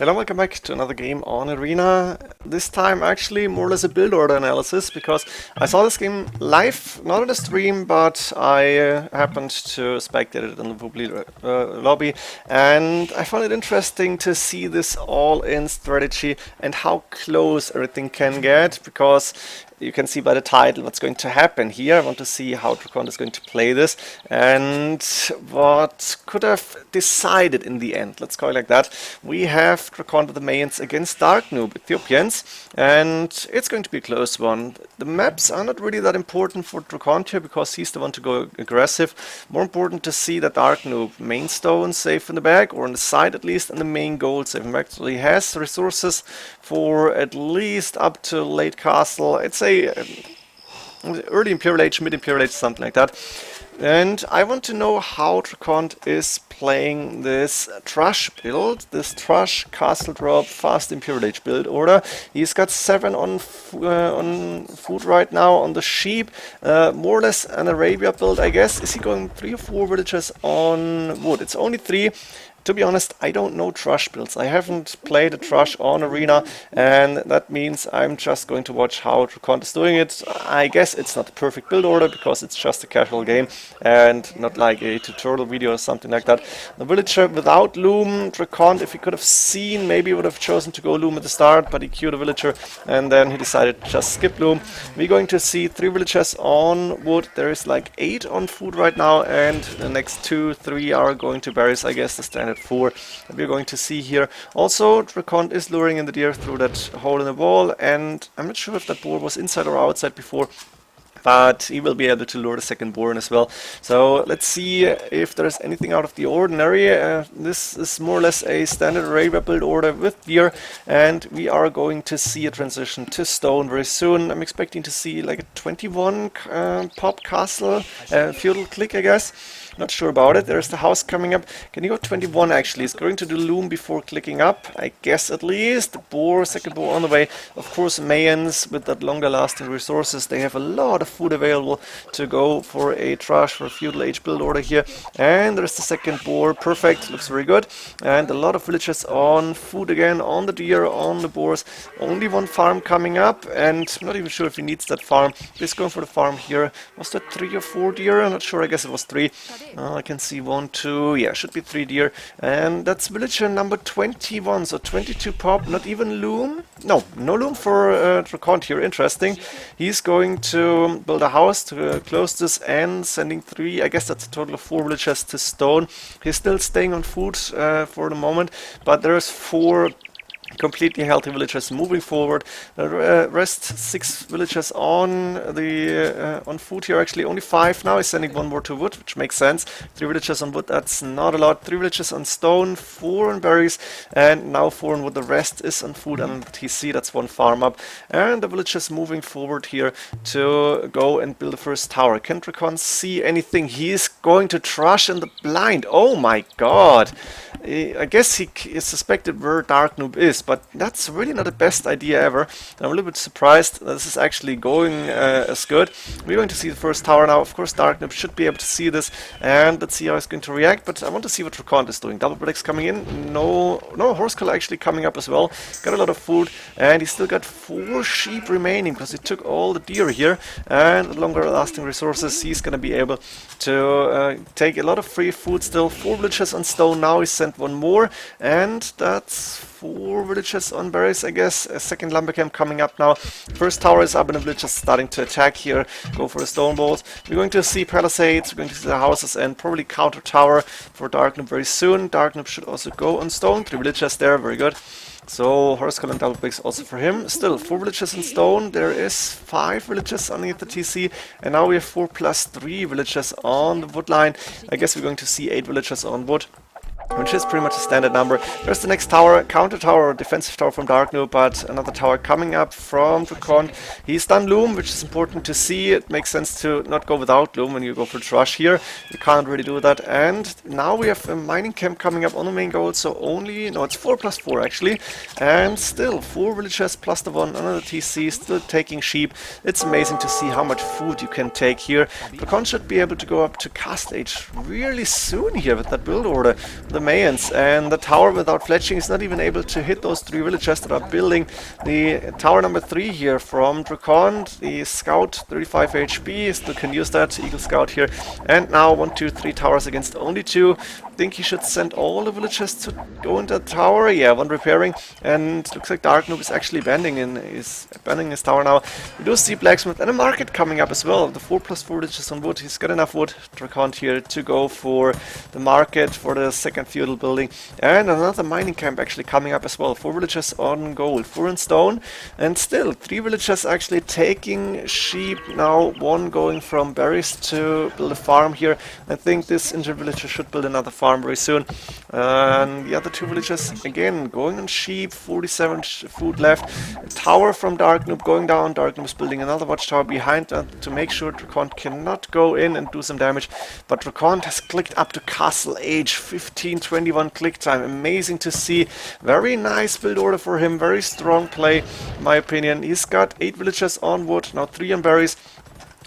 Hello, welcome back to another game on Arena. This time actually more or less a build order analysis because I saw this game live, not on the stream, but I happened to spectate it in the public lobby, and I found it interesting to see this all-in strategy and how close everything can get, because you can see by the title what's going to happen here. I want to see how DraCoNT is going to play this and what could have decided in the end. Let's call it like that. We have DraCoNT with the Mayans against Dark Noob Ethiopians, and it's going to be a close one. The maps are not really that important for DraCoNT here because he's the one to go aggressive. More important to see that Dark Noob main stone safe in the back, or on the side at least, and the main gold safe in the back. So he has resources for at least up to late castle. I'd say early Imperial Age, mid Imperial Age, something like that. And I want to know how DraCoNT is playing this Trush build, this Trush castle drop fast Imperial Age build order. He's got 7 on food right now on the sheep, more or less an Arabia build, I guess. Is he going 3 or 4 villages on wood? It's only 3. To be honest, I don't know Trush builds. I haven't played a Trush on Arena, and that means I'm just going to watch how DraCoNT is doing it. I guess it's not the perfect build order because it's just a casual game and not like a tutorial video or something like that. The villager without loom, DraCoNT, if he could have seen, maybe would have chosen to go loom at the start, but he queued a villager and then he decided to just skip loom. We're going to see 3 villagers on wood. There is like 8 on food right now, and the next 2, 3 are going to berries, I guess the standard 4 that we're going to see here. Also, DraCoNT is luring in the deer through that hole in the wall, and I'm not sure if that boar was inside or outside before, but he will be able to lure the second boar in as well. So let's see if there's anything out of the ordinary. This is more or less a standard Arabia build order with deer, and we are going to see a transition to stone very soon. I'm expecting to see like a 21 pop castle feudal click, I guess. Not sure about it. There's the house coming up. Can you go 21 actually? It's going to do loom before clicking up, I guess at least. The boar, second boar on the way. Of course, Mayans with that longer lasting resources. They have a lot of food available to go for a Trush, for a feudal age build order here. And there's the second boar. Perfect. Looks very good. And a lot of villagers on food again, on the deer, on the boars. Only one farm coming up, and I'm not even sure if he needs that farm. He's going for the farm here. Was that 3 or 4 deer? I'm not sure. I guess it was 3. I can see 1, 2, yeah, should be 3 deer. And that's villager number 21, so 22 pop, not even loom. No loom for DraCoNT here, interesting. He's going to build a house to close this and sending 3, I guess that's a total of 4 villagers to stone. He's still staying on food for the moment, but there's 4 completely healthy villagers moving forward. The rest 6 villagers on the on food here. Actually only 5 now. He's sending 1 more to wood, which makes sense. 3 villagers on wood, that's not a lot. 3 villagers on stone, 4 on berries, and now 4 on wood. The rest is on food and TC. That's 1 farm up, and the villagers moving forward here to go and build the first tower. Can DraCoNT see anything? He is going to Trush in the blind. Oh my god! I guess he suspected where Dark Noob is, but that's really not the best idea ever. I'm a little bit surprised that this is actually going as good. We're going to see the first tower now. Of course, Dark Noob should be able to see this, and let's see how he's going to react. But I want to see what DraCoNT is doing. Double bricks coming in. No horse collar actually coming up as well. Got a lot of food, and he's still got 4 sheep remaining because he took all the deer here. And with longer lasting resources, he's going to be able to take a lot of free food still. 4 villagers on stone now. He's sent 1 more, and that's 4 villagers on berries, I guess. A second lumber camp coming up now. First tower is up, and the villagers starting to attack here. Go for the stone walls. We're going to see palisades, we're going to see the houses, and probably counter tower for Dark Noob very soon. Dark Noob should also go on stone. 3 villagers there, very good. So horse collar and double bricks also for him. Still 4 villagers in stone. There is 5 villagers underneath the TC, and now we have 4 plus 3 villagers on the wood line. I guess we're going to see 8 villagers on wood, which is pretty much a standard number. There's the next tower, counter tower or defensive tower from Dark Noob, but another tower coming up from DraCoNT. He's done loom, which is important to see. It makes sense to not go without loom when you go for Trush here. You can't really do that. And now we have a mining camp coming up on the main goal, so only, no, it's 4 plus 4 actually. And still 4 villagers plus the 1 under the TC, still taking sheep. It's amazing to see how much food you can take here. DraCoNT should be able to go up to Castle Age really soon here with that build order. The Mayans, and the tower without fletching is not even able to hit those 3 villagers that are building the tower number 3 here from DraCoNT. The scout 35 HP, still can use that Eagle Scout here, and now 1, 2, 3 towers against only 2. I think he should send all the villagers to go into the tower. Yeah, 1 repairing, and looks like DraCoNT is actually abandoning his tower now. We do see blacksmith and a market coming up as well. The 4+4 villages on wood. He's got enough wood, DraCoNT here, to go for the market for the second feudal building, and another mining camp actually coming up as well. 4 villagers on gold, 4 in stone, and still 3 villagers actually taking sheep now. 1 going from berries to build a farm here. I think this injured villager should build another farm very soon. And the other 2 villagers again going on sheep. 47 food left. A tower from DraCoNT going down. DraCoNT is building another watchtower behind that to make sure DraCoNT cannot go in and do some damage. But DraCoNT has clicked up to Castle Age. 1521 click time. Amazing to see. Very nice build order for him. Very strong play, in my opinion. He's got 8 villagers on wood, now 3 on berries.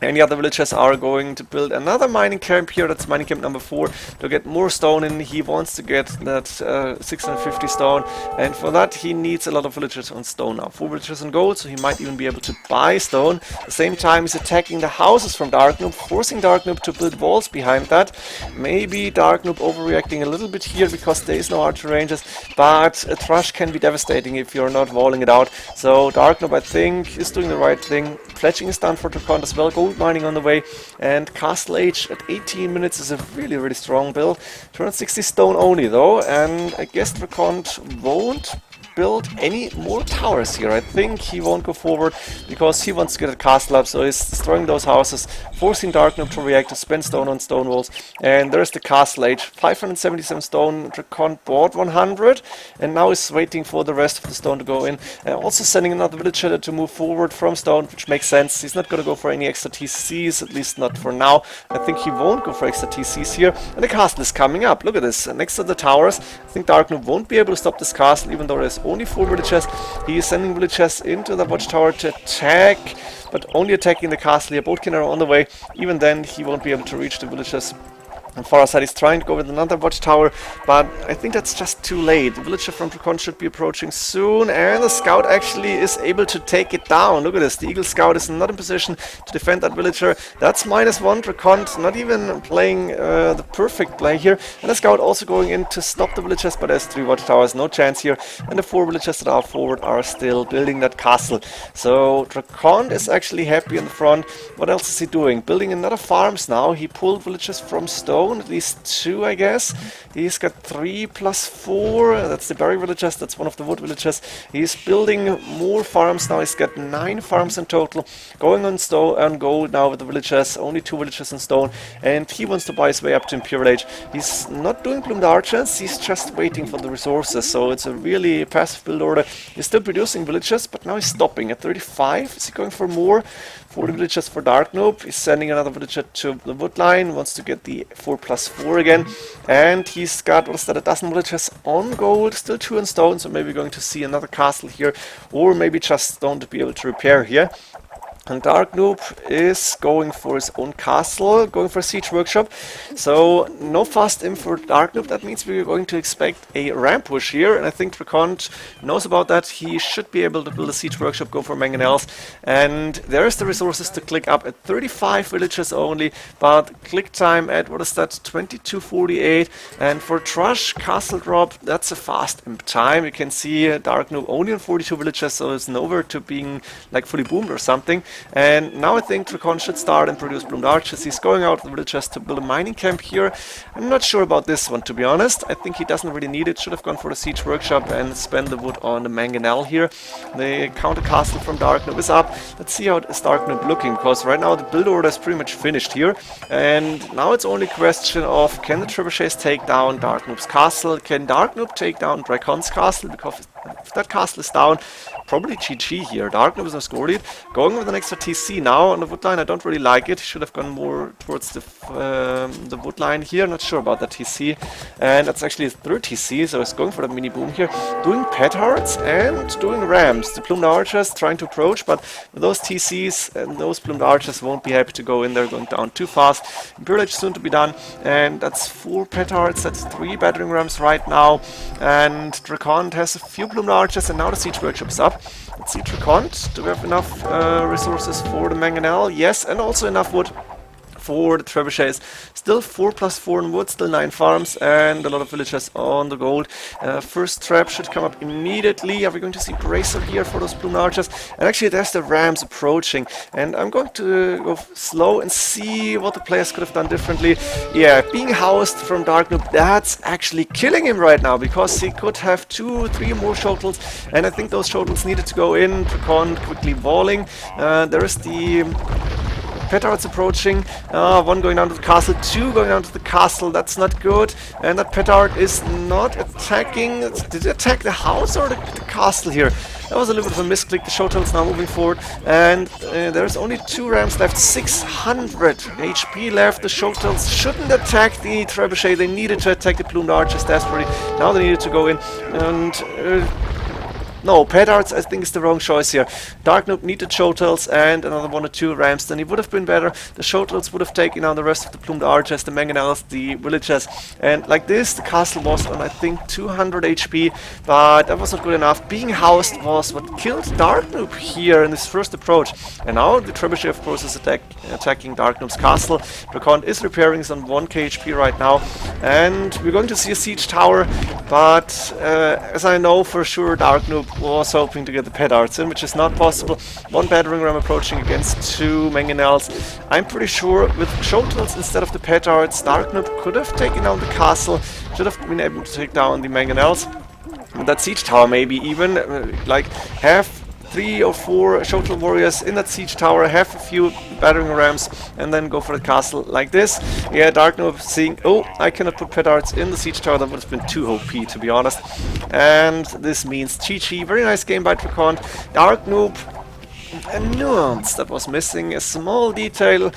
And the other villagers are going to build another mining camp here. That's mining camp number 4 to get more stone in. He wants to get that 650 stone, and for that he needs a lot of villagers on stone now. 4 villagers on gold, so he might even be able to buy stone. At the same time, he's attacking the houses from DraCoNT, forcing DraCoNT to build walls behind that. Maybe DraCoNT overreacting a little bit here because there is no archer ranges, but a Trush can be devastating if you're not walling it out. So DraCoNT, I think, is doing the right thing. Fletching is done for DraCoNT as well. Gold mining on the way, and Castle Age at 18 minutes is a really strong build. 260 stone only though, and I guess DraCoNT won't build any more towers here. I think he won't go forward because he wants to get a castle up, so he's destroying those houses, forcing DraCoNT to react, to spend stone on stone walls. And there's the Castle Age, 577 stone. DraCoNT bought 100 and now is waiting for the rest of the stone to go in, and also sending another villager to move forward from stone, which makes sense. He's not going to go for any extra TCs, at least not for now. I think he won't go for extra TCs here, and the castle is coming up. Look at this, next to the towers. I think DraCoNT won't be able to stop this castle, even though there's only 4 villagers. He is sending villagers into the watchtower to attack, but only attacking the castle here. Boatkin are on the way. Even then, he won't be able to reach the villagers. And far aside, he's trying to go with another watchtower, but I think that's just too late. The villager from DraCoNT should be approaching soon, and the scout actually is able to take it down. Look at this, the Eagle Scout is not in position to defend that villager. That's -1, DraCoNT not even playing the perfect play here. And the scout also going in to stop the villagers, but there's 3 watchtowers, no chance here. And the 4 villagers that are forward are still building that castle. So DraCoNT is actually happy in the front. What else is he doing? Building another farms now. He pulled villagers from stone. At least 2, I guess. He's got 3 + 4. That's the berry villagers. That's one of the wood villagers. He's building more farms now. He's got 9 farms in total. Going on stone and gold now with the villagers. Only 2 villagers in stone. And he wants to buy his way up to Imperial Age. He's not doing bloomed archers. He's just waiting for the resources. So it's a really passive build order. He's still producing villagers, but now he's stopping at 35. Is he going for more? 40 villagers for DraCoNT. He's sending another villager to the wood line. Wants to get the 4+4 again. And he's got, what is that, a dozen villagers on gold. Still 2 in stone, so maybe going to see another castle here. Or maybe just stone to be able to repair here. And DraCoNT is going for his own castle, going for a siege workshop. So no fast in for DraCoNT. That means we're going to expect a ramp push here, and I think DraCoNT knows about that. He should be able to build a siege workshop, go for mangonels, and there's the resources to click up at 35 villagers only, but click time at, what is that, 22:48. And for Trush castle drop, that's a fast imp time. You can see DraCoNT only on 42 villagers, so it's nowhere to being like fully boomed or something. And now I think DraCoNT should start and produce bloomed archers. He's going out with the villagers to build a mining camp here. I'm not sure about this one, to be honest. I think he doesn't really need it. Should have gone for the siege workshop and spend the wood on the mangonel here. The counter castle from DraCoNT is up. Let's see how is DraCoNT looking, because right now the build order is pretty much finished here. And now it's only a question of, can the trebuchets take down DraCoNT's castle? Can DraCoNT take down DraCoNT's castle? Because if that castle is down, probably GG here. DraCoNT is a score lead. Going with the next extra TC now on the wood line. I don't really like it. Should have gone more towards the wood line here. Not sure about the TC. And that's actually his third TC, so he's going for the mini boom here. Doing petards and doing rams. The plumed archers trying to approach, but those TCs and those plumed archers won't be happy to go in. They're going down too fast. Imperial Age soon to be done. And that's 4 petards. That's 3 battering rams right now. And DraCoNT has a few plumed archers, and now the siege workshop's up. Let's see, DraCoNT, do we have enough resources for the mangonel? Yes, and also enough wood for the trebuchets. Still 4+4 in wood, still 9 farms, and a lot of villagers on the gold. First trap should come up immediately. Are we going to see Bracer here for those plumed archers? And actually there's the rams approaching, and I'm going to go slow and see what the players could have done differently. Yeah, being housed from DraCoNT, that's actually killing him right now, because he could have 2-3 more shuttles, and I think those shuttles needed to go in. DraCoNT quickly walling. There is the petards approaching, 1 going down to the castle, 2 going down to the castle. That's not good, and that petard is not attacking. Did it attack the house or the castle here? That was a little bit of a misclick. The Shotel's now moving forward, and there's only 2 rams left, 600 HP left. The Shotels shouldn't attack the trebuchet. They needed to attack the plumed archers desperately. Now they needed to go in, and no, petards I think is the wrong choice here. DraCoNT needed Shotels and another 1 or 2 rams, then he would have been better. The Shotels would have taken on the rest of the plumed archers, the mangonels, the villagers, and like this the castle was on I think 200 HP, but that was not good enough. Being housed was what killed DraCoNT here in this first approach, and now the trebuchet of course is attacking DraCoNT's castle. DraCoNT is repairing, he's on 1k HP right now, and we're going to see a siege tower, but as I know for sure DraCoNT was hoping to get the petards in, which is not possible. 1 battering ram approaching against 2 mangonels. I'm pretty sure with Shotels instead of the petards, DraCoNT could have taken down the castle, should have been able to take down the mangonels. And that siege tower maybe even, like have 3 or 4 Shotel warriors in that siege tower, have a few battering rams, and then go for the castle like this. Yeah, DraCoNT seeing, oh, I cannot put petards in the siege tower. That would have been too OP, to be honest. And this means GG. Very nice game by DraCoNT. DraCoNT, a nuance that was missing, a small detail.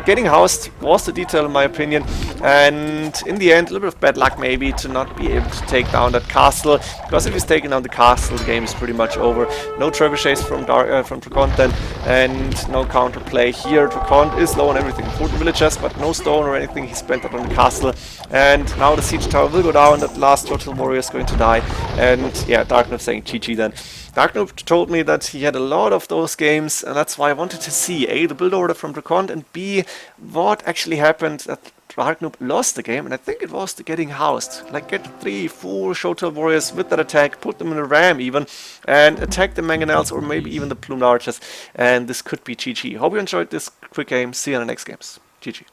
Getting housed was the detail in my opinion, and in the end a little bit of bad luck maybe to not be able to take down that castle, because if he's taking down the castle the game is pretty much over. No trebuchets from DraCoNT then, and no counterplay here. DraCoNT is low on everything, important villagers, but no stone or anything. He spent that on the castle, and now the siege tower will go down. That last Shotel warrior is going to die, and yeah, DraCoNT saying GG then. DraCoNT told me that he had a lot of those games, and that's why I wanted to see A, the build order from DraCoNT, and B, what actually happened that DraCoNT lost the game, and I think it was the getting housed. Like get 3-4 Shotel warriors with that attack, put them in a ram even, and attack the mangonels or maybe even the plumed archers, and this could be GG. Hope you enjoyed this quick game. See you in the next games. GG.